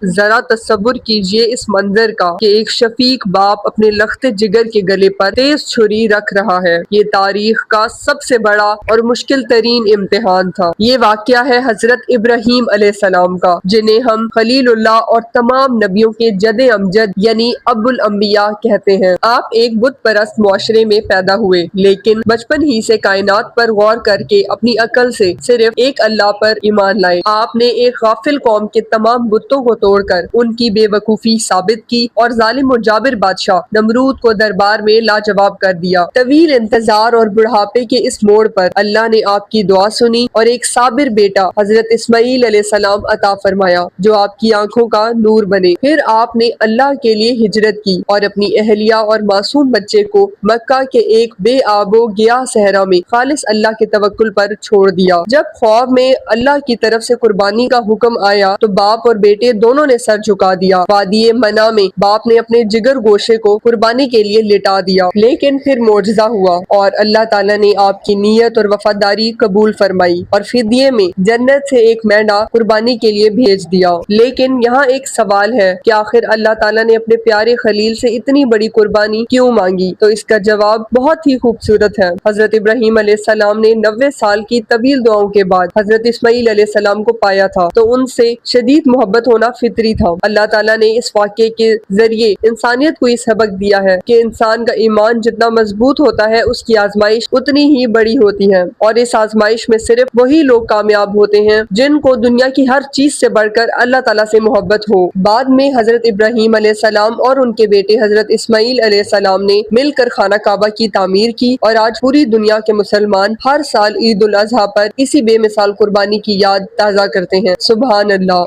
ذرا تصور کیجئے اس منظر کا کہ ایک شفیق باپ اپنے لخت جگر کے گلے پر تیز چھری رکھ رہا ہے۔ یہ تاریخ کا سب سے بڑا اور مشکل ترین امتحان تھا۔ یہ واقعہ ہے حضرت ابراہیم علیہ السلام کا، جنہیں ہم خلیل اللہ اور تمام نبیوں کے جد امجد یعنی ابو الانبیاء کہتے ہیں۔ آپ ایک بت پرست معاشرے میں پیدا ہوئے، لیکن بچپن ہی سے کائنات پر غور کر کے اپنی عقل سے صرف ایک اللہ پر ایمان لائے۔ آپ نے ایک غافل قوم کے تمام بتوں کو توڑ کر ان کی بے وقوفی ثابت کی اور ظالم و جابر بادشاہ نمرود کو دربار میں لاجواب کر دیا۔ طویل انتظار اور بڑھاپے کے اس موڑ پر اللہ نے آپ کی دعا سنی اور ایک صابر بیٹا حضرت اسماعیل علیہ السلام عطا فرمایا جو آپ کی آنکھوں کا نور بنے۔ پھر آپ نے اللہ کے لیے ہجرت کی اور اپنی اہلیہ اور معصوم بچے کو مکہ کے ایک بے آب و گیاہ صحرا میں خالص اللہ کے توکل پر چھوڑ دیا۔ جب خواب میں اللہ کی طرف سے قربانی کا حکم آیا تو باپ اور بیٹے دونوں نے سر جھکا دیا۔ وادی منع میں باپ نے اپنے جگر گوشے کو قربانی کے لیے لٹا دیا، لیکن پھر معجزہ ہوا اور اللہ تعالیٰ نے آپ کی نیت اور وفاداری قبول فرمائی اور فدیے میں جنت سے ایک مینڈا قربانی کے لیے بھیج دیا۔ لیکن یہاں ایک سوال ہے کہ آخر اللہ تعالیٰ نے اپنے پیارے خلیل سے اتنی بڑی قربانی کیوں مانگی؟ تو اس کا جواب بہت ہی خوبصورت ہے۔ حضرت ابراہیم علیہ السلام نے 90 سال کی طویل دعاؤں کے بعد حضرت اسماعیل علیہ السلام کو پایا تھا، تو ان سے شدید محبت ہونا فطری تھا۔ اللہ تعالیٰ نے اس واقعے کے ذریعے انسانیت کو یہ سبق دیا ہے کہ انسان کا ایمان جتنا مضبوط ہوتا ہے اس کی آزمائش اتنی ہی بڑی ہوتی ہے، اور اس آزمائش میں صرف وہی لوگ کامیاب ہوتے ہیں جن کو دنیا کی ہر چیز سے بڑھ کر اللہ تعالیٰ سے محبت ہو۔ بعد میں حضرت ابراہیم علیہ السلام اور ان کے بیٹے حضرت اسماعیل علیہ السلام نے مل کر خانہ کعبہ کی تعمیر کی، اور آج پوری دنیا کے مسلمان ہر سال عید الاضحیٰ پر اسی بے مثال قربانی کی یاد تازہ کرتے ہیں۔ سبحان اللہ۔